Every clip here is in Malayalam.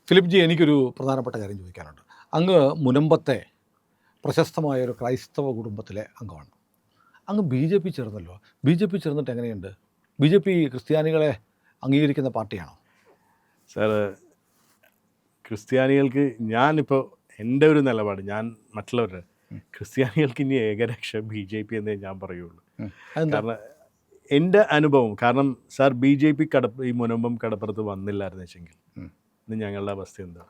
ഫിലിപ്പ് ജി, എനിക്കൊരു പ്രധാനപ്പെട്ട കാര്യം ചോദിക്കാനുണ്ട്. അങ്ങ് മുനമ്പത്തെ പ്രശസ്തമായ ഒരു ക്രൈസ്തവ കുടുംബത്തിലെ അംഗമാണ്. അങ്ങ് ബി ജെ പി ചേർന്നല്ലോ. ബി ജെ പി ചേർന്നിട്ട് എങ്ങനെയുണ്ട്? ബി ജെ പി ക്രിസ്ത്യാനികളെ അംഗീകരിക്കുന്ന പാർട്ടിയാണോ? സാറ്, ക്രിസ്ത്യാനികൾക്ക് ഞാനിപ്പോൾ എൻ്റെ ഒരു നിലപാട്, ഞാൻ മറ്റുള്ളവരുടെ ക്രിസ്ത്യാനികൾക്ക് ഇനി ഏകരക്ഷ ബി ജെ പി എന്നേ ഞാൻ പറയുള്ളൂ. കാരണം എൻ്റെ അനുഭവം, കാരണം സാർ ബി ജെ പി ഈ മുനമ്പം കടപ്പുറത്ത് വന്നില്ലായിരുന്നു വെച്ചെങ്കിൽ ഇന്ന് ഞങ്ങളുടെ അവസ്ഥ എന്താ?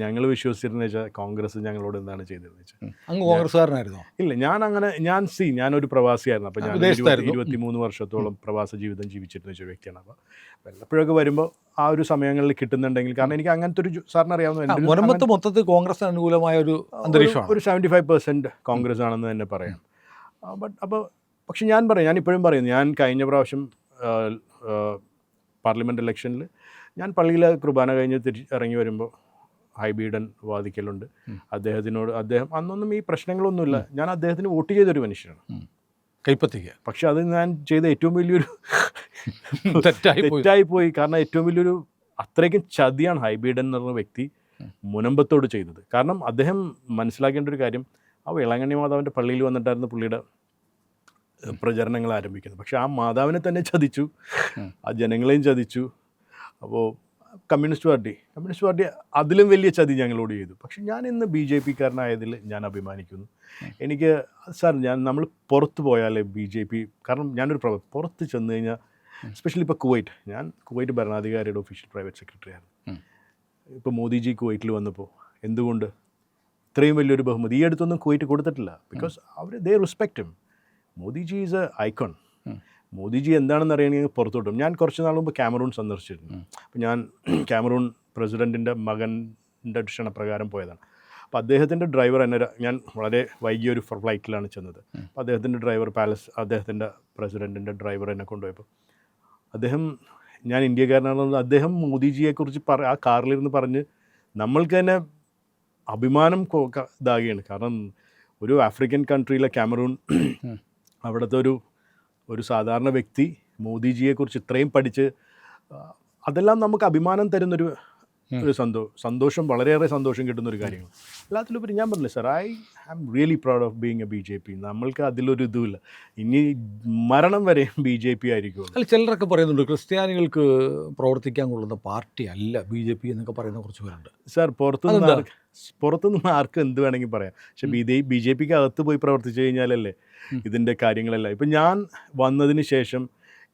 ഞങ്ങൾ വിശ്വസിച്ചിരുന്ന വെച്ചാൽ കോൺഗ്രസ് ഞങ്ങളോട് എന്താണ് ചെയ്തതെന്ന് വെച്ചാൽ. അങ്ങ് കോൺഗ്രസ്സുകാരനായിരുന്നോ? ഇല്ല, ഞാനൊരു പ്രവാസിയായിരുന്നു. അപ്പോൾ ഞാൻ 23 വർഷത്തോളം പ്രവാസ ജീവിതം ജീവിച്ചിരുന്ന ഒരു വ്യക്തിയാണ്. അപ്പോൾ വല്ലപ്പോഴൊക്കെ വരുമ്പോൾ ആ ഒരു സമയങ്ങളിൽ കിട്ടുന്നുണ്ടെങ്കിൽ, കാരണം എനിക്ക് അങ്ങനത്തെ ഒരു സാറിന് അറിയാവുന്ന മുനമ്പത്ത് മൊത്തത്തിൽ കോൺഗ്രസ് അനുകൂലമായ ഒരു അന്തരീക്ഷമാണ്. ഒരു 75% കോൺഗ്രസ് ആണെന്ന് തന്നെ പറയാം. പക്ഷെ ഞാനിപ്പോഴും പറയുന്നു, ഞാൻ കഴിഞ്ഞ പ്രാവശ്യം പാർലമെൻറ്റ് ഇലക്ഷനിൽ ഞാൻ പള്ളിയിലെ കുർബാന കഴിഞ്ഞ് ഇറങ്ങി വരുമ്പോൾ ഹൈബീഡൻ വാദിക്കലുണ്ട്. അദ്ദേഹം അന്നൊന്നും ഈ പ്രശ്നങ്ങളൊന്നുമില്ല. ഞാൻ അദ്ദേഹത്തിന് വോട്ട് ചെയ്തൊരു മനുഷ്യനാണ്, കൈപ്പത്തിക്ക്. പക്ഷെ അത് ഞാൻ ചെയ്ത ഏറ്റവും വലിയൊരു തെറ്റായിപ്പോയി. കാരണം ഏറ്റവും വലിയൊരു അത്രയ്ക്കും ചതിയാണ് ഹൈബീഡൻ എന്ന് പറഞ്ഞ വ്യക്തി മുനമ്പത്തോട് ചെയ്തത്. കാരണം അദ്ദേഹം മനസ്സിലാക്കേണ്ട ഒരു കാര്യം, ആ വേളാങ്കണ്ണി മാതാവിൻ്റെ പള്ളിയിൽ വന്നിട്ടായിരുന്നു പുള്ളിയുടെ പ്രചരണങ്ങൾ ആരംഭിക്കുന്നത്. പക്ഷെ ആ മാതാവിനെ തന്നെ ചതിച്ചു, ആ ജനങ്ങളെയും ചതിച്ചു. അപ്പോൾ കമ്മ്യൂണിസ്റ്റ് പാർട്ടി അതിലും വലിയ ചതി ഞങ്ങളോട് ചെയ്തു. പക്ഷെ ഞാൻ ഇന്ന് ബി ജെ പിക്കാരനായതിൽ ഞാൻ അഭിമാനിക്കുന്നു. എനിക്ക് സാർ, നമ്മൾ പുറത്ത് പോയാലേ ബി ജെ പി, കാരണം ഞാനൊരു പുറത്ത് ചെന്ന് കഴിഞ്ഞാൽ, എസ്പെഷ്യലി ഇപ്പോൾ കുവൈറ്റ് ഭരണാധികാരിയുടെ ഒഫീഷ്യൽ പ്രൈവറ്റ് സെക്രട്ടറി ആയിരുന്നു. ഇപ്പോൾ മോദിജി കുവൈറ്റിൽ വന്നപ്പോൾ എന്തുകൊണ്ട് ഇത്രയും വലിയൊരു ബഹുമതി ഈ അടുത്തൊന്നും കുവൈറ്റ് കൊടുത്തിട്ടില്ല? Because they respect him. Modiji is A icon. Modiji എന്താണെന്ന് അറിയണമെങ്കിൽ പുറത്തോട്ടും. ഞാൻ കുറച്ച് നാൾ മുമ്പ് കാമറൂൺ സന്ദർശിച്ചിരുന്നു. അപ്പോൾ ഞാൻ കാമറൂൺ പ്രസിഡൻറ്റിൻ്റെ മകൻ്റെ ക്ഷണപ്രകാരം പോയതാണ്. അപ്പോൾ അദ്ദേഹത്തിൻ്റെ ഡ്രൈവർ ഞാൻ വളരെ വൈകിയ ഒരു ഫ്ലൈറ്റിലാണ് ചെന്നത്. അപ്പോൾ അദ്ദേഹത്തിൻ്റെ ഡ്രൈവർ അദ്ദേഹത്തിൻ്റെ പ്രസിഡൻറ്റിൻ്റെ ഡ്രൈവർ എന്നെ കൊണ്ടുപോയപ്പോൾ ഞാൻ ഇന്ത്യക്കാരനാണെന്ന് അദ്ദേഹം മോദിജിയെക്കുറിച്ച് ആ കാറിലിരുന്ന് പറഞ്ഞ് നമ്മൾക്ക് തന്നെ അഭിമാനം ഇതാകുകയാണ്. കാരണം ഒരു ആഫ്രിക്കൻ കൺട്രിയിലെ കാമറൂൺ, അവിടുത്തെ ഒരു സാധാരണ വ്യക്തി മോദിജിയെക്കുറിച്ച് ഇത്രയും പഠിച്ച്, അതെല്ലാം നമുക്ക് അഭിമാനം തരുന്നൊരു സന്തോഷം, വളരെയേറെ സന്തോഷം കിട്ടുന്നൊരു കാര്യങ്ങൾ. എല്ലാത്തിലുപരി ഞാൻ പറഞ്ഞില്ല sir, I am really proud of being a B J P. നമ്മൾക്ക് അതിലൊരു ഇതുമില്ല, ഇനി മരണം വരെ ബി ജെ പി ആയിരിക്കും. അല്ല, ചിലരൊക്കെ പറയുന്നുണ്ട് ക്രിസ്ത്യാനികൾക്ക് പ്രവർത്തിക്കാൻ കൊള്ളുന്ന പാർട്ടി അല്ല ബി ജെ പി എന്നൊക്കെ പറയുന്ന കുറച്ച് പേരുണ്ട്. സാർ, പുറത്തുനിന്ന് ആർക്കും എന്ത് വേണമെങ്കിൽ പറയാം. പക്ഷെ ബി ജെ പിക്ക് അകത്ത് പോയി പ്രവർത്തിച്ചു കഴിഞ്ഞാലല്ലേ ഇതിൻ്റെ കാര്യങ്ങളെല്ലാം. ഇപ്പം ഞാൻ വന്നതിന് ശേഷം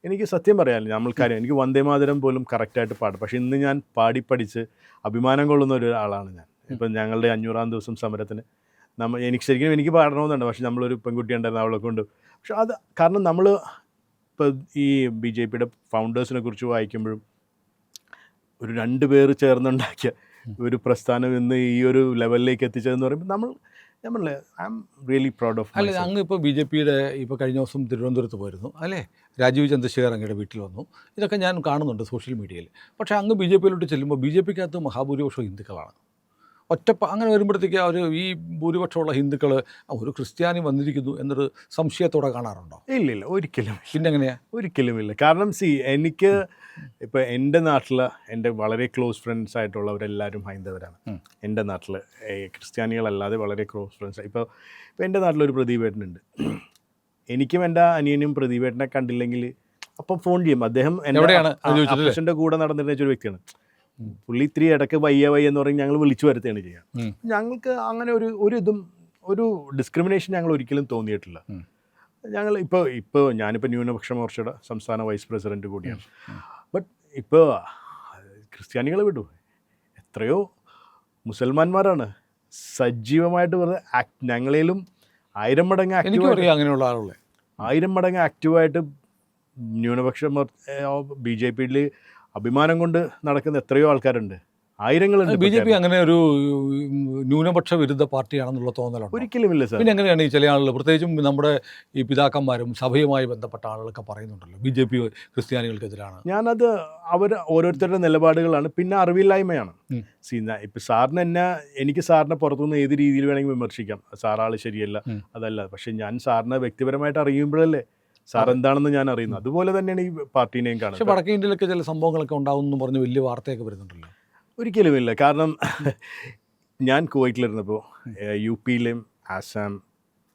എനിക്ക് സത്യം പറയാമല്ലോ, നമ്മൾക്കറിയാം, എനിക്ക് വന്ദേമാതരം പോലും കറക്റ്റായിട്ട് പാടും. പക്ഷേ ഇന്ന് ഞാൻ പാടിപ്പടിച്ച് അഭിമാനം കൊള്ളുന്ന ഒരാളാണ് ഞാൻ. ഇപ്പം ഞങ്ങളുടെ 500-ാം ദിവസം സമരത്തിന് എനിക്ക് പാടണമെന്നുണ്ട്. പക്ഷെ നമ്മളൊരു പെൺകുട്ടി ഉണ്ടായിരുന്നു, അവളെ കൊണ്ട്. പക്ഷെ അത് കാരണം നമ്മൾ ഇപ്പോൾ ഈ ബി ജെ പിയുടെ ഫൗണ്ടേഴ്സിനെ കുറിച്ച് വായിക്കുമ്പോഴും, ഒരു 2 പേർ ചേർന്നുണ്ടാക്കിയ ഒരു പ്രസ്ഥാനം ഇന്ന് ഈ ഒരു ലെവലിലേക്ക് എത്തിച്ചതെന്ന് പറയുമ്പോൾ ഞാൻ പറഞ്ഞില്ലേ, I am really proud of. അല്ല, അങ്ങ് ഇപ്പോൾ ബി ജെ പിയുടെ കഴിഞ്ഞ ദിവസം തിരുവനന്തപുരത്ത് പോയിരുന്നു അല്ലേ? രാജീവ് ചന്ദ്രശേഖർ അങ്ങയുടെ വീട്ടിൽ വന്നു. ഇതൊക്കെ ഞാൻ കാണുന്നുണ്ട് സോഷ്യൽ മീഡിയയിൽ. പക്ഷേ അങ്ങ് ബി ജെ പിയിലോട്ട് ചെല്ലുമ്പോൾ ബി ജെ പിക്കകത്ത് മഹാഭൂരിപക്ഷം ഹിന്ദുക്കളാണ്. അങ്ങനെ വരുമ്പോഴത്തേക്ക് ഈ ഭൂരിപക്ഷമുള്ള ഹിന്ദുക്കൾ ഒരു ക്രിസ്ത്യാനി വന്നിരിക്കുന്നു എന്നൊരു സംശയത്തോടെ കാണാറുണ്ടോ? ഇല്ല, ഒരിക്കലും. പിന്നെ എങ്ങനെയാണ്? ഒരിക്കലുമില്ല. കാരണം എനിക്ക് ഇപ്പോൾ എൻ്റെ നാട്ടിൽ എൻ്റെ വളരെ ക്ലോസ് ഫ്രണ്ട്സ് ആയിട്ടുള്ളവരെല്ലാവരും ഹൈന്ദവരാണ്. എൻ്റെ നാട്ടിൽ ക്രിസ്ത്യാനികളല്ലാതെ വളരെ ക്ലോസ് ഫ്രണ്ട്സ്. ഇപ്പോൾ എൻ്റെ നാട്ടിലൊരു പ്രദീപേട്ടനുണ്ട്. എനിക്കും എൻ്റെ അനിയനും പ്രദീപേട്ടനെ കണ്ടില്ലെങ്കിൽ അപ്പം ഫോൺ ചെയ്യും. അദ്ദേഹം എൻ്റെ അപ്പച്ചൻ്റെ കൂടെ നടന്നിരുന്ന ഒരു വ്യക്തിയാണ്. പുള്ളി ഇത്തിരി ഇടയ്ക്ക് വയ്യ എന്ന് പറഞ്ഞ് ഞങ്ങൾ വിളിച്ചു വരുത്തുകയാണ് ചെയ്യുക. ഞങ്ങൾക്ക് അങ്ങനെ ഒരു ഡിസ്ക്രിമിനേഷൻ ഞങ്ങൾ ഒരിക്കലും തോന്നിയിട്ടില്ല. ഇപ്പോൾ ഞാനിപ്പോൾ ന്യൂനപക്ഷ മോർച്ചയുടെ സംസ്ഥാന വൈസ് പ്രസിഡന്റ് കൂടിയാണ്. ബട്ട് ഇപ്പോൾ ക്രിസ്ത്യാനികളെ വിടൂ, എത്രയോ മുസൽമാന്മാരാണ് സജീവമായിട്ട് വെറുതെ ഞങ്ങളേലും 1000 മടങ്ങ് അങ്ങനെയുള്ള ആളുകളെ 1000 മടങ്ങ് ആക്റ്റീവായിട്ട് ന്യൂനപക്ഷ ബി ജെ പിയിൽ അഭിമാനം കൊണ്ട് നടക്കുന്ന എത്രയോ ആൾക്കാരുണ്ട്, ആയിരങ്ങളുണ്ട്. ബി ജെ പി അങ്ങനെ ഒരു ന്യൂനപക്ഷ വിരുദ്ധ പാർട്ടിയാണെന്നുള്ള തോന്നലുണ്ട്? ഒരിക്കലുമില്ല സാർ. പിന്നെ എങ്ങനെയാണ് ഈ ചില ആളുകൾ, പ്രത്യേകിച്ചും നമ്മുടെ ഈ പിതാക്കന്മാരും സഭയുമായി ബന്ധപ്പെട്ട ആളുകളൊക്കെ പറയുന്നുണ്ടല്ലോ ബി ജെ പി ക്രിസ്ത്യാനികൾക്കെതിരാണ്? ഞാനത് ഓരോരുത്തരുടെ നിലപാടുകളാണ്, പിന്നെ അറിവില്ലായ്മയാണ്. ഇപ്പം എനിക്ക് സാറിനെ പുറത്തുനിന്ന് ഏത് രീതിയിൽ വേണമെങ്കിൽ വിമർശിക്കാം, സാറാൾ ശരിയല്ല അതല്ല. പക്ഷെ ഞാൻ സാറിനെ വ്യക്തിപരമായിട്ട് അറിയുമ്പോഴല്ലേ സാർ എന്താണെന്ന് ഞാൻ അറിയുന്നു. അതുപോലെ തന്നെയാണ് ഈ പാർട്ടീനെയും കാണുന്നത്. പക്ഷേ വടക്കേ ഇന്ത്യയിലൊക്കെ ചില സംഭവങ്ങളൊക്കെ ഉണ്ടാകുമെന്ന് പറഞ്ഞ് വലിയ വാർത്തയൊക്കെ വരുന്നുണ്ടല്ലോ. ഒരിക്കലുമില്ല. കാരണം ഞാൻ കുവൈറ്റിലിരുന്നപ്പോൾ UP-യിലെയും ആസാം,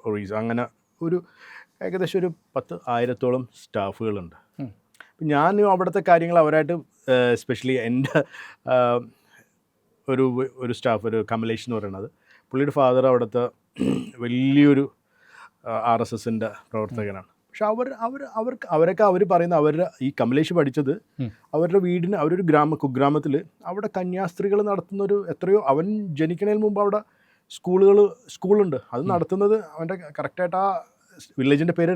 ഒറീസ അങ്ങനെ ഒരു ഏകദേശം ഒരു 10,000-ഓളം സ്റ്റാഫുകളുണ്ട്. അപ്പം ഞാൻ അവിടുത്തെ കാര്യങ്ങൾ അവരായിട്ട് എസ്പെഷ്യലി എൻ്റെ ഒരു സ്റ്റാഫ്, ഒരു കമലേഷ് എന്ന് പറയുന്നത്, പുള്ളിയുടെ ഫാദർ അവിടുത്തെ വലിയൊരു RSSൻ്റെ പ്രവർത്തകനാണ്. പക്ഷെ അവരൊക്കെ പറയുന്ന അവരുടെ ഈ കമലേഷ് പഠിച്ചത് അവരുടെ വീടിന്, അവരൊരു കുഗ്രാമത്തിൽ അവിടെ കന്യാസ്ത്രീകൾ നടത്തുന്നൊരു എത്രയോ, അവൻ ജനിക്കണതിന് മുമ്പ് അവിടെ സ്കൂളുണ്ട്. അത് നടത്തുന്നത് അവൻ്റെ കറക്റ്റായിട്ട് ആ വില്ലേജിൻ്റെ പേര്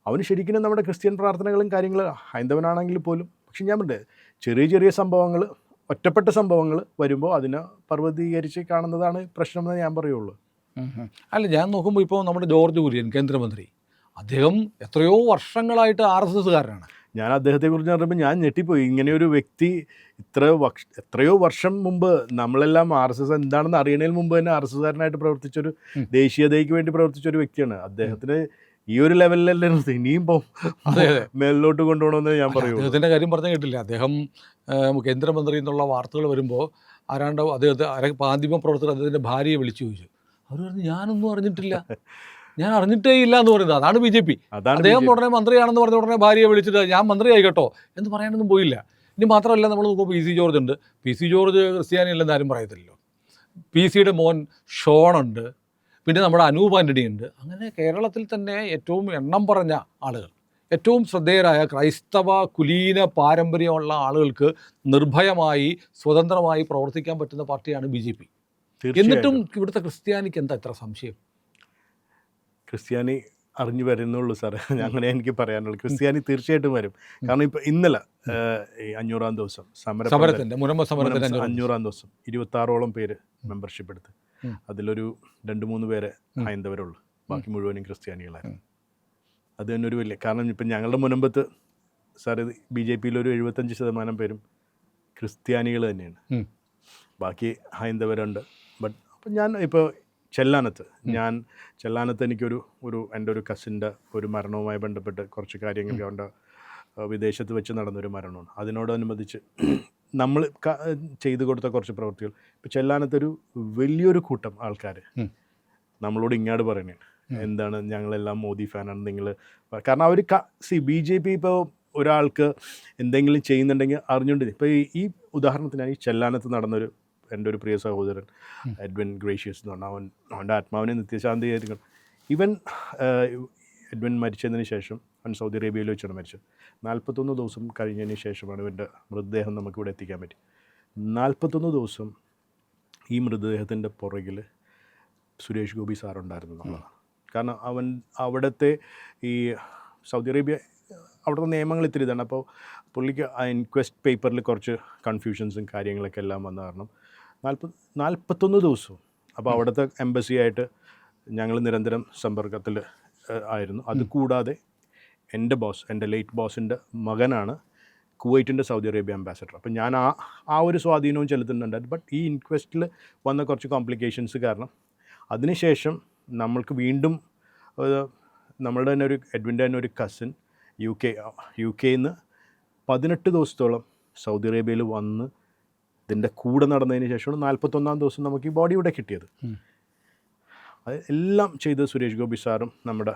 അവന് ശരിക്കും നമ്മുടെ ക്രിസ്ത്യൻ പ്രാർത്ഥനകളും കാര്യങ്ങളും ഹൈന്ദവനാണെങ്കിൽ പോലും. പക്ഷെ ഞാൻ പറഞ്ഞത് ചെറിയ ചെറിയ സംഭവങ്ങൾ, ഒറ്റപ്പെട്ട സംഭവങ്ങൾ വരുമ്പോൾ അതിനെ പർവ്വതീകരിച്ച് കാണുന്നതാണ് പ്രശ്നമെന്ന് ഞാൻ പറയുള്ളൂ. അല്ല, ഞാൻ നോക്കുമ്പോൾ ഇപ്പോൾ നമ്മുടെ ജോർജ് കുര്യൻ കേന്ദ്രമന്ത്രി, അദ്ദേഹം എത്രയോ വർഷങ്ങളായിട്ട് RSSകാരനാണ്. ഞാൻ അദ്ദേഹത്തെക്കുറിച്ച് പറയുമ്പോൾ ഞാൻ ഞെട്ടിപ്പോയി. ഇങ്ങനെയൊരു വ്യക്തി എത്രയോ വർഷം മുമ്പ് നമ്മളെല്ലാം RSS എന്താണെന്ന് അറിയണതിന് മുമ്പ് തന്നെ RSSകാരനായിട്ട് പ്രവർത്തിച്ചൊരു, ദേശീയതയ്ക്ക് വേണ്ടി പ്രവർത്തിച്ചൊരു വ്യക്തിയാണ്. അദ്ദേഹത്തിന് ഈ ഒരു ലെവലിലല്ലേ ഇനിയും മേലിലോട്ട് കൊണ്ടുപോകണമെന്ന് ഞാൻ പറയും. അദ്ദേഹത്തിൻ്റെ കാര്യം പറഞ്ഞ കേട്ടില്ല, അദ്ദേഹം കേന്ദ്രമന്ത്രി എന്നുള്ള വാർത്തകൾ വരുമ്പോൾ ആരാണ്ട് അദ്ദേഹത്തെ മാധ്യമ പ്രവർത്തകർ അദ്ദേഹത്തിൻ്റെ ഭാര്യയെ വിളിച്ചു ചോദിച്ചു. അവർ പറഞ്ഞു ഞാനൊന്നും അറിഞ്ഞിട്ടില്ല, ഞാൻ അറിഞ്ഞിട്ടേ ഇല്ല എന്ന് പറയുന്നത്. അതാണ് BJP. അദ്ദേഹം ഉടനെ മന്ത്രിയാണെന്ന് പറഞ്ഞ ഉടനെ ഭാര്യയെ വിളിച്ചിട്ട് ഞാൻ മന്ത്രിയായി കേട്ടോ എന്ന് പറയാനൊന്നും പോയില്ല. ഇനി മാത്രമല്ല, നമ്മൾ നോക്കുമ്പോൾ PC ജോർജ് ഉണ്ട്. PC ജോർജ് ക്രിസ്ത്യാനിയല്ലെന്ന് ആരും പറയത്തില്ലല്ലോ. PC-യുടെ മോൻ ഷോണുണ്ട്, പിന്നെ നമ്മുടെ അനൂപ് ആൻ്റണി ഉണ്ട്. അങ്ങനെ കേരളത്തിൽ തന്നെ ഏറ്റവും എണ്ണം പറഞ്ഞ ആളുകൾ, ഏറ്റവും ശ്രദ്ധേയരായ ക്രൈസ്തവ കുലീന പാരമ്പര്യമുള്ള ആളുകൾക്ക് നിർഭയമായി സ്വതന്ത്രമായി പ്രവർത്തിക്കാൻ പറ്റുന്ന പാർട്ടിയാണ് BJP. എന്നിട്ടും ഇവിടുത്തെ ക്രിസ്ത്യാനിക്ക് എന്താ ഇത്ര സംശയം? ക്രിസ്ത്യാനി അറിഞ്ഞു വരുന്നുള്ളൂ സാറേ, അങ്ങനെ എനിക്ക് പറയാനുള്ളൂ. ക്രിസ്ത്യാനി തീർച്ചയായിട്ടും വരും. കാരണം ഇപ്പം ഇന്നലെ ഈ 500-ാം ദിവസം സമരത്തിൻ്റെ 500-ാം ദിവസം 26-ഓളം പേര് മെമ്പർഷിപ്പ് എടുത്ത്, അതിലൊരു 2-3 പേരെ ഹൈന്ദവരുള്ളൂ, ബാക്കി മുഴുവനും ക്രിസ്ത്യാനികളായിരുന്നു. അത് തന്നെ ഒരു വലിയ കാരണം. ഇപ്പം ഞങ്ങളുടെ മുനമ്പത്ത് സാറ് BJP-യിലൊരു 75% പേരും ക്രിസ്ത്യാനികൾ തന്നെയാണ്, ബാക്കി ഹൈന്ദവരുണ്ട്. ബട്ട് അപ്പം ഞാൻ ഇപ്പോൾ ചെല്ലാനത്ത് എനിക്കൊരു എൻ്റെ ഒരു കസിൻ്റെ ഒരു മരണവുമായി ബന്ധപ്പെട്ട് കുറച്ച് കാര്യങ്ങൾ കൊണ്ട് വിദേശത്ത് വെച്ച് നടന്നൊരു മരണമാണ്. അതിനോടനുബന്ധിച്ച് നമ്മൾ ചെയ്തു കൊടുത്ത കുറച്ച് പ്രവൃത്തികൾ. ഇപ്പോൾ ചെല്ലാനത്തൊരു വലിയൊരു കൂട്ടം ആൾക്കാർ നമ്മളോട് ഇങ്ങോട്ട് പറയണേ, എന്താണ് ഞങ്ങളെല്ലാം മോദി ഫാനാണ് നിങ്ങൾ. കാരണം അവർ BJP ഇപ്പോൾ ഒരാൾക്ക് എന്തെങ്കിലും ചെയ്യുന്നുണ്ടെങ്കിൽ അറിഞ്ഞുകൊണ്ട്. ഇപ്പോൾ ഈ ഉദാഹരണത്തിനാണ് ഈ ചെല്ലാനത്ത് നടന്നൊരു എൻ്റെ ഒരു പ്രിയ സഹോദരൻ എഡ്വിൻ ഗ്രേഷ്യസ് എന്ന് പറഞ്ഞാൽ, അവൻ്റെ ആത്മാവിനെ നിത്യശാന്തി ആയിരിക്കണം. എഡ്വിൻ മരിച്ചതിന് ശേഷം അവൻ സൗദി അറേബ്യയിൽ വെച്ചാണ് മരിച്ചത്. 41 ദിവസം കഴിഞ്ഞതിന് ശേഷമാണ് ഇവൻ്റെ മൃതദേഹം നമുക്കിവിടെ എത്തിക്കാൻ പറ്റി. 41 ദിവസം ഈ മൃതദേഹത്തിൻ്റെ പുറകിൽ സുരേഷ് ഗോപി സാറുണ്ടായിരുന്നു എന്നുള്ളതാണ്. കാരണം അവൻ അവിടുത്തെ ഈ സൗദി അറേബ്യ അവിടുത്തെ നിയമങ്ങൾ ഇത്തിരി ഇതാണ്. അപ്പോൾ പുള്ളിക്ക് ആ ഇൻക്വസ്റ്റ് പേപ്പറിൽ കുറച്ച് കൺഫ്യൂഷൻസും കാര്യങ്ങളൊക്കെ എല്ലാം വന്ന കാരണം 41 ദിവസവും. അപ്പോൾ അവിടുത്തെ എംബസിയായിട്ട് ഞങ്ങൾ നിരന്തരം സമ്പർക്കത്തിൽ ആയിരുന്നു. അതുകൂടാതെ എൻ്റെ ലേറ്റ് ബോസിൻ്റെ മകനാണ് കുവൈറ്റിൻ്റെ സൗദി അറേബ്യ അംബാസഡർ. അപ്പം ഞാൻ ആ ഒരു സ്വാധീനവും ചെലുത്തുന്നുണ്ടായിരുന്നു. ബട്ട് ഈ ഇൻക്വസ്റ്റിൽ വന്ന കുറച്ച് കോംപ്ലിക്കേഷൻസ് കാരണം അതിനുശേഷം നമ്മൾക്ക് വീണ്ടും നമ്മളുടെ തന്നെ എഡ്വിൻ്റെ തന്നെ ഒരു കസിൻ UK-യിൽ നിന്ന് 18 ദിവസത്തോളം സൗദി അറേബ്യയിൽ വന്ന് ഇതിൻ്റെ കൂടെ നടന്നതിന് ശേഷമാണ് 41-ാം ദിവസം നമുക്ക് ഈ ബോഡി ഇവിടെ കിട്ടിയത്. അത് എല്ലാം ചെയ്ത് സുരേഷ് ഗോപി സാറും നമ്മുടെ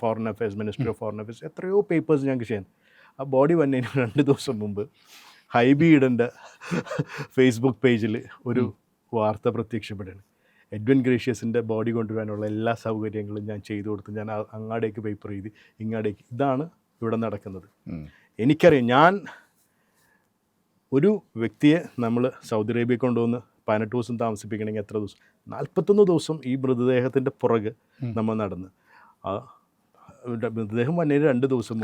foreign affairs, ministry of foreign affairs എത്രയോ പേപ്പേഴ്സ് ഞങ്ങൾക്ക് ചെയ്യാൻ. ആ ബോഡി വന്നതിന് 2 ദിവസം മുമ്പ് ഹൈബീഡൻ്റെ ഫേസ്ബുക്ക് പേജിൽ ഒരു വാർത്ത പ്രത്യക്ഷപ്പെടുകയാണ്. എഡ്വിൻ ഗ്രേഷ്യസിൻ്റെ ബോഡി കൊണ്ടുവരാനുള്ള എല്ലാ സൗകര്യങ്ങളും ഞാൻ ചെയ്തു കൊടുത്തു. ഞാൻ അങ്ങാടേക്ക് പേപ്പർ എഴുതി, ഇങ്ങാടേക്ക്. ഇതാണ് ഇവിടെ നടക്കുന്നത്. എനിക്കറിയാം, ഞാൻ ഒരു വ്യക്തിയെ നമ്മൾ സൗദി അറേബ്യ കൊണ്ടുവന്ന് 18 ദിവസം താമസിപ്പിക്കണമെങ്കിൽ എത്ര ദിവസം? 41 ദിവസം ഈ മൃതദേഹത്തിൻ്റെ പുറകെ നമ്മൾ നടന്ന്. ആ മൃതദേഹം വന്നതിന് 2 ദിവസം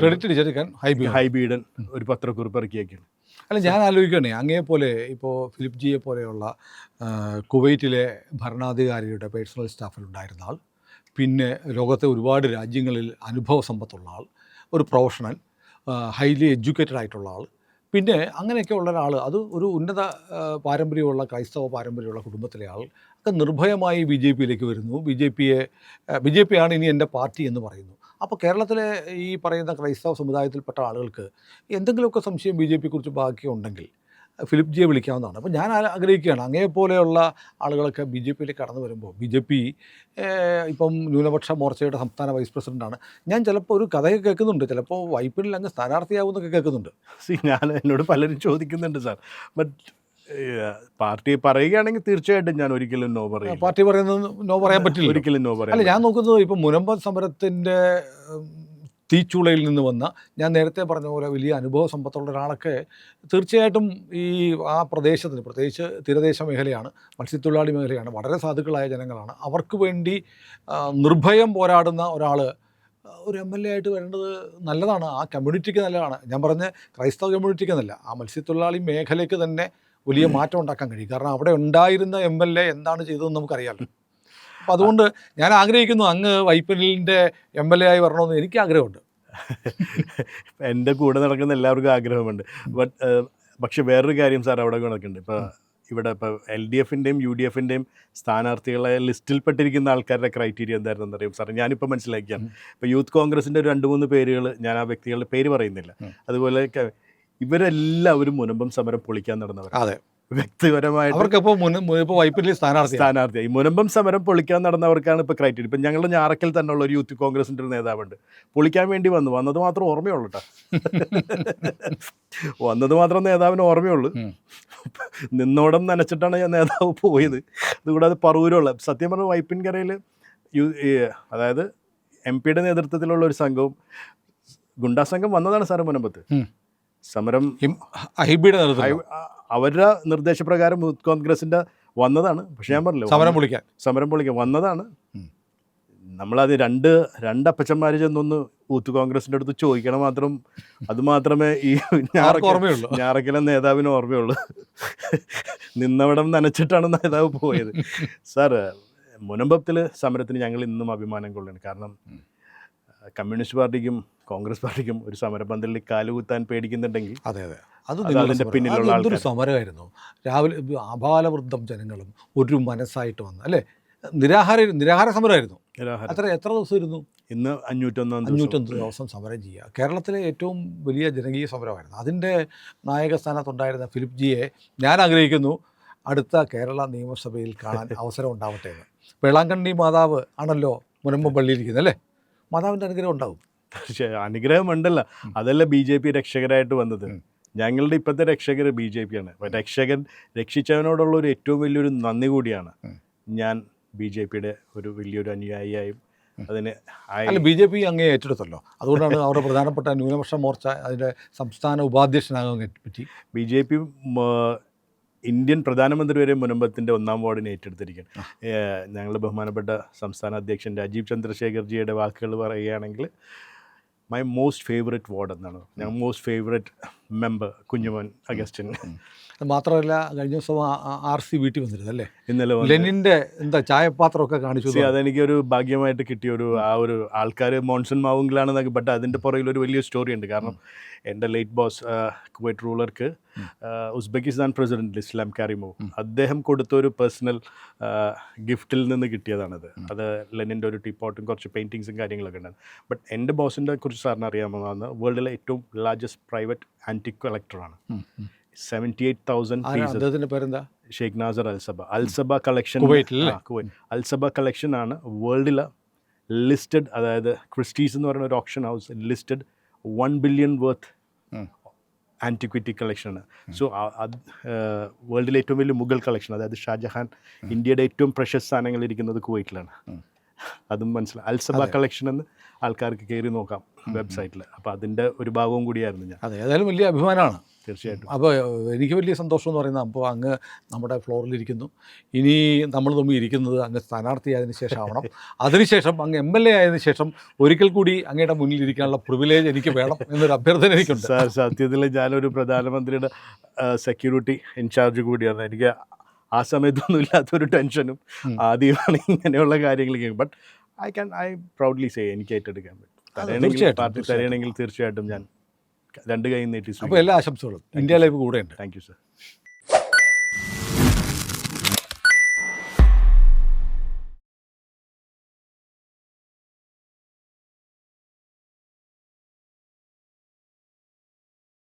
ഹൈബീഡൻ ഒരു പത്രക്കുറിപ്പ് ഇറക്കിയൊക്കെയാണ്. അല്ല, ഞാൻ ആലോചിക്കണേ, അങ്ങേപോലെ ഇപ്പോൾ ഫിലിപ്പ് ജിയെ പോലെയുള്ള കുവൈറ്റിലെ ഭരണാധികാരിയുടെ പേഴ്സണൽ സ്റ്റാഫിലുണ്ടായിരുന്ന ആൾ, പിന്നെ ലോകത്തെ ഒരുപാട് രാജ്യങ്ങളിൽ അനുഭവ സമ്പത്തുള്ള ആൾ, ഒരു പ്രൊഫഷണൽ, ഹൈലി എഡ്യൂക്കേറ്റഡ് ആയിട്ടുള്ള ആൾ, പിന്നെ അങ്ങനെയൊക്കെ ഉള്ള ഒരാൾ, അത് ഒരു ഉന്നത പാരമ്പര്യമുള്ള ക്രൈസ്തവ പാരമ്പര്യമുള്ള കുടുംബത്തിലെ ആൾ ഒക്കെ നിർഭയമായി BJP-യിലേക്ക് വരുന്നു. BJP ആണ് ഇനി എൻ്റെ പാർട്ടി എന്ന് പറയുന്നു. അപ്പോൾ കേരളത്തിലെ ഈ പറയുന്ന ക്രൈസ്തവ സമുദായത്തിൽപ്പെട്ട ആളുകൾക്ക് എന്തെങ്കിലുമൊക്കെ സംശയം BJP-യെക്കുറിച്ച് ബാക്കിയുണ്ടെങ്കിൽ ഫിലിപ്പ് ജിയെ വിളിക്കാവുന്നതാണ്. അപ്പോൾ ഞാൻ ആഗ്രഹിക്കുകയാണ് അങ്ങേപ്പോലെയുള്ള ആളുകളൊക്കെ ബി ജെ പിയിലേക്ക് കടന്നു വരുമ്പോൾ, ബി ജെ പി ഇപ്പം ന്യൂനപക്ഷ മോർച്ചയുടെ സംസ്ഥാന വൈസ് പ്രസിഡൻ്റാണ്. ഞാൻ ചിലപ്പോൾ ഒരു കഥയൊക്കെ കേൾക്കുന്നുണ്ട്, ചിലപ്പോൾ വൈപ്പിനിൽ അങ്ങ് സ്ഥാനാർത്ഥിയാവുമെന്നൊക്കെ കേൾക്കുന്നുണ്ട്. എന്നോട് പലരും ചോദിക്കുന്നുണ്ട് സാർ. ബട്ട് പാർട്ടി പറയുകയാണെങ്കിൽ തീർച്ചയായിട്ടും ഞാൻ ഒരിക്കലും നോ പറയും. പാർട്ടി പറയുന്നത് നോ പറയാൻ പറ്റില്ല, ഒരിക്കലും നോ പറയാം. അല്ല ഞാൻ നോക്കുന്നത് ഇപ്പം മുനമ്പം സമരത്തിൻ്റെ തീച്ചൂളയിൽ നിന്ന് വന്ന, ഞാൻ നേരത്തെ പറഞ്ഞ പോലെ വലിയ അനുഭവ സമ്പത്തുള്ള ഒരാളൊക്കെ തീർച്ചയായിട്ടും ഈ ആ പ്രദേശത്തിന്, പ്രത്യേകിച്ച് തീരദേശ മേഖലയാണ്, മത്സ്യത്തൊഴിലാളി മേഖലയാണ്, വളരെ സാധുക്കളായ ജനങ്ങളാണ്. അവർക്ക് വേണ്ടി നിർഭയം പോരാടുന്ന ഒരാൾ ഒരു MLA ആയിട്ട് വരേണ്ടത് നല്ലതാണ്. ആ കമ്മ്യൂണിറ്റിക്ക് നല്ലതാണ്. ഞാൻ പറഞ്ഞ ക്രൈസ്തവ കമ്മ്യൂണിറ്റിക്ക് എന്നല്ല, ആ മത്സ്യത്തൊഴിലാളി മേഖലയ്ക്ക് തന്നെ വലിയ മാറ്റം ഉണ്ടാക്കാൻ കഴിയും. കാരണം അവിടെ ഉണ്ടായിരുന്ന MLA എന്താണ് ചെയ്തതെന്ന് നമുക്കറിയാമല്ലോ. അപ്പോൾ അതുകൊണ്ട് ഞാൻ ആഗ്രഹിക്കുന്നു അങ്ങ് വൈപ്പിനിലിൻ്റെ MLA ആയി വരണമെന്ന് എനിക്ക് ആഗ്രഹമുണ്ട്. എൻ്റെ കൂടെ നടക്കുന്ന എല്ലാവർക്കും ആഗ്രഹമുണ്ട്. പക്ഷെ വേറൊരു കാര്യം സാർ അവിടെ നടക്കുന്നുണ്ട്. ഇവിടെ ഇപ്പോൾ LDFൻ്റെയും UDFൻ്റെയും സ്ഥാനാർത്ഥികളെ ലിസ്റ്റിൽപ്പെട്ടിരിക്കുന്ന ആൾക്കാരുടെ ക്രൈറ്റീരിയ എന്തായിരുന്നെന്ന് അറിയാം സാർ. ഞാനിപ്പോൾ മനസ്സിലാക്കിയാണ്. ഇപ്പോൾ യൂത്ത് കോൺഗ്രസിൻ്റെ ഒരു 2-3 പേരുകൾ, ഞാൻ ആ വ്യക്തികളുടെ പേര് പറയുന്നില്ല, അതുപോലെ ഇവരെല്ലാവരും മുനമ്പം സമരം പൊളിക്കാൻ നടന്നവർ. അതെ, വ്യക്തിപരമായിട്ട് അവർക്കിപ്പോൾ വൈപ്പിനിൽ സ്ഥാനാർത്ഥിയായി മുനമ്പം സമരം പൊളിക്കാൻ നടന്നവർക്കാണ് ഇപ്പോൾ ക്രൈറ്റീരിയ. ഇപ്പം ഞങ്ങളുടെ ഞാറക്കൽ തന്നെയുള്ള ഒരു യൂത്ത് കോൺഗ്രസിൻ്റെ ഒരു നേതാവുണ്ട്. പൊളിക്കാൻ വേണ്ടി വന്നത് മാത്രം ഓർമ്മയുള്ളൂ കേട്ടോ. വന്നത് മാത്രം നേതാവിന് ഓർമ്മയുള്ളൂ. നിന്നോടം നനച്ചിട്ടാണ് ഞാൻ നേതാവ് പോയത്. അതുകൂടാതെ പറവൂരുള്ള, സത്യം പറഞ്ഞ വൈപ്പിൻകരയിൽ അതായത് MP നേതൃത്വത്തിലുള്ള ഒരു സംഘവും ഗുണ്ടാ സംഘം വന്നതാണ് സാറ് മുനമ്പത്ത്. സമരം അവരുടെ നിർദ്ദേശപ്രകാരം യൂത്ത് കോൺഗ്രസിൻ്റെ വന്നതാണ്. പക്ഷെ ഞാൻ പറഞ്ഞില്ല, സമരം പൊളിക്കാൻ വന്നതാണ്. നമ്മളത് രണ്ടപ്പച്ചന്മാർ ചെന്നൊന്ന് യൂത്ത് കോൺഗ്രസിൻ്റെ അടുത്ത് ചോദിക്കണം മാത്രം. അത് മാത്രമേ ഈ ഞാറക്കല നേതാവിന് ഓർമ്മയുള്ളൂ. നിന്നവിടം നനച്ചിട്ടാണ് നേതാവ് പോയത്. സാർ, മുനമ്പത്തിൽ സമരത്തിന് ഞങ്ങൾ ഇന്നും അഭിമാനം കൊള്ളുന്നു. കാരണം കമ്മ്യൂണിസ്റ്റ് പാർട്ടിക്കും കോൺഗ്രസ് പാർട്ടിക്കും ഒരു സമരപന്തലിൽ കാലുകുത്താൻ പേടിക്കുന്നുണ്ടെങ്കിൽ അതിൻ്റെ പിന്നിലുള്ള ആൾക്കാർ സമരമായിരുന്നു. രാവിലെ ആബാലവൃദ്ധം ജനങ്ങളും ഒരു മനസ്സായിട്ട് വന്നു, അല്ലേ? നിരാഹാര സമരമായിരുന്നു. എത്ര ദിവസം ഇരുന്നു? ഇന്ന് 501 ദിവസം സമരം ചെയ്യുക. കേരളത്തിലെ ഏറ്റവും വലിയ ജനകീയ സമരമായിരുന്നു. അതിൻ്റെ നായകസ്ഥാനത്തുണ്ടായിരുന്ന ഫിലിപ്പ് ജിയെ ഞാൻ ആഗ്രഹിക്കുന്നു അടുത്ത കേരള നിയമസഭയിൽ കാണാൻ അവസരം ഉണ്ടാവട്ടെ എന്ന്. വേളാങ്കണ്ണി മാതാവ് ആണല്ലോ മുനമ്പം പള്ളിയിരിക്കുന്നത്, അല്ലേ? മാതാവിൻ്റെ അനുഗ്രഹം ഉണ്ടാവും. അനുഗ്രഹം ഉണ്ടല്ലോ. അതല്ല BJP രക്ഷകരായിട്ട് വന്നത്. ഞങ്ങളുടെ ഇപ്പോഴത്തെ രക്ഷകർ BJP ആണ്. രക്ഷിച്ചവനോടുള്ള ഒരു ഏറ്റവും വലിയൊരു നന്ദി കൂടിയാണ് ഞാൻ BJPയുടെ ഒരു വലിയൊരു അനുയായിയായും. അതിന് BJP അങ്ങേ ഏറ്റെടുത്തല്ലോ, അതുകൊണ്ടാണ് അവരുടെ പ്രധാനപ്പെട്ട ന്യൂനപക്ഷ മോർച്ച അതിൻ്റെ സംസ്ഥാന ഉപാധ്യക്ഷനാകാൻ പറ്റി. BJP ഇന്ത്യൻ പ്രധാനമന്ത്രി വരെ മുനമ്പത്തിൻ്റെ 1ാം വാർഡിന് ഏറ്റെടുത്തിരിക്കുകയാണ്. ഞങ്ങളുടെ ബഹുമാനപ്പെട്ട സംസ്ഥാന അധ്യക്ഷൻ രാജീവ് ചന്ദ്രശേഖർജിയുടെ വാക്കുകൾ പറയുകയാണെങ്കിൽ മൈ മോസ്റ്റ് ഫേവറേറ്റ് വാർഡ് എന്നാണ്. ഞങ്ങൾ most favourite member Kunjumon Augustine. മാത്രമല്ല കഴിഞ്ഞ ദിവസം RC വീട്ടിൽ വന്നിരുന്നു, അല്ലേ? ഇന്നലെ ലെനിൻ്റെ ചായപാത്രമൊക്കെ കാണിച്ചു. അതെനിക്കൊരു ഭാഗ്യമായിട്ട് കിട്ടിയ ആ ഒരു ആൾക്കാർ മോൺസൺ മാവുങ്കിലാണെന്നൊക്കെ. ബട്ട് അതിൻ്റെ പുറകിൽ ഒരു വലിയ സ്റ്റോറി ഉണ്ട്. കാരണം എൻ്റെ ലേറ്റ് ബോസ് കുവൈറ്റ് റൂളർക്ക് ഉസ്ബെക്കിസ്ഥാൻ പ്രസിഡന്റ് ഇസ്ലാം കാരിമോവ് അദ്ദേഹം കൊടുത്തൊരു പേഴ്സണൽ ഗിഫ്റ്റിൽ നിന്ന് കിട്ടിയതാണത്. അത് ലെനിൻ്റെ ഒരു ടീപ്പോട്ടും കുറച്ച് പെയിൻറ്റിങ്സും കാര്യങ്ങളൊക്കെ ഉണ്ടായിരുന്നു. ബട്ട് എൻ്റെ ബോസിൻ്റെ കുറിച്ച് സാറിന് അറിയാമെന്നാണ്, വേൾഡിലെ ഏറ്റവും ലാർജസ്റ്റ് പ്രൈവറ്റ് ആൻറ്റിക് കളക്ടറാണ്. 78,000 pieces. Sheikh Nasser Alsabah collection, Kuwait Alsabah collection ആണ് വേൾഡിലെ ലിസ്റ്റഡ്, അതായത് ക്രിസ്റ്റീസ് എന്ന് പറയുന്ന ഒരു auction house listed 1 billion worth antiquity കളക്ഷനാണ്. സോ വേൾഡിലെ ഏറ്റവും വലിയ മുഗൾ കളക്ഷൻ, അതായത് ഷാജഹാൻ ഇന്ത്യയുടെ ഏറ്റവും പ്രഷ്യസ് സാധനങ്ങൾ ഇരിക്കുന്നത് കുവൈറ്റിലാണ്. അതും മനസ്സിലായി. അൽസബ കളക്ഷൻ എന്ന് ആൾക്കാർക്ക് കയറി നോക്കാം വെബ്സൈറ്റിൽ. അപ്പോൾ അതിൻ്റെ ഒരു ഭാഗവും കൂടിയായിരുന്നു ഞാൻ. അതെ, ഏതായാലും വലിയ അഭിമാനമാണ്. തീർച്ചയായിട്ടും. അപ്പോൾ എനിക്ക് വലിയ സന്തോഷം എന്ന് പറയുന്നത്, അപ്പോൾ അങ്ങ് നമ്മുടെ ഫ്ലോറിലിരിക്കുന്നു. ഇനി നമ്മൾ തമ്മിൽ ഇരിക്കുന്നത് അങ്ങ് സ്ഥാനാർത്ഥിയായതിനു ശേഷമാവണം. അതിനുശേഷം അങ്ങ് MLA ആയതിനു ശേഷം ഒരിക്കൽ കൂടി അങ്ങയുടെ മുന്നിൽ ഇരിക്കാനുള്ള പ്രിവിലേജ് എനിക്ക് വേണം എന്നൊരു അഭ്യർത്ഥന എനിക്കുണ്ട്. സാർ, സത്യത്തിൽ ഞാനൊരു പ്രധാനമന്ത്രിയുടെ സെക്യൂരിറ്റി ഇൻചാർജ് കൂടിയാണ്. എനിക്ക് ആ സമയത്തൊന്നും ഇല്ലാത്തൊരു ടെൻഷനും ആദ്യമാണ് ഇങ്ങനെയുള്ള കാര്യങ്ങൾ. ബട്ട് ഐ പ്രൗഡ്ലി സേ എനിക്ക് ഏറ്റെടുക്കാൻ പറ്റും. പാർട്ടി തരണമെങ്കിൽ തീർച്ചയായിട്ടും ഞാൻ 2 കൈ നീട്ടി. അപ്പോൾ എല്ലാ ആശംസകളും. ഇന്ത്യ ലൈവ് കൂടെയുണ്ട്. Thank you sir.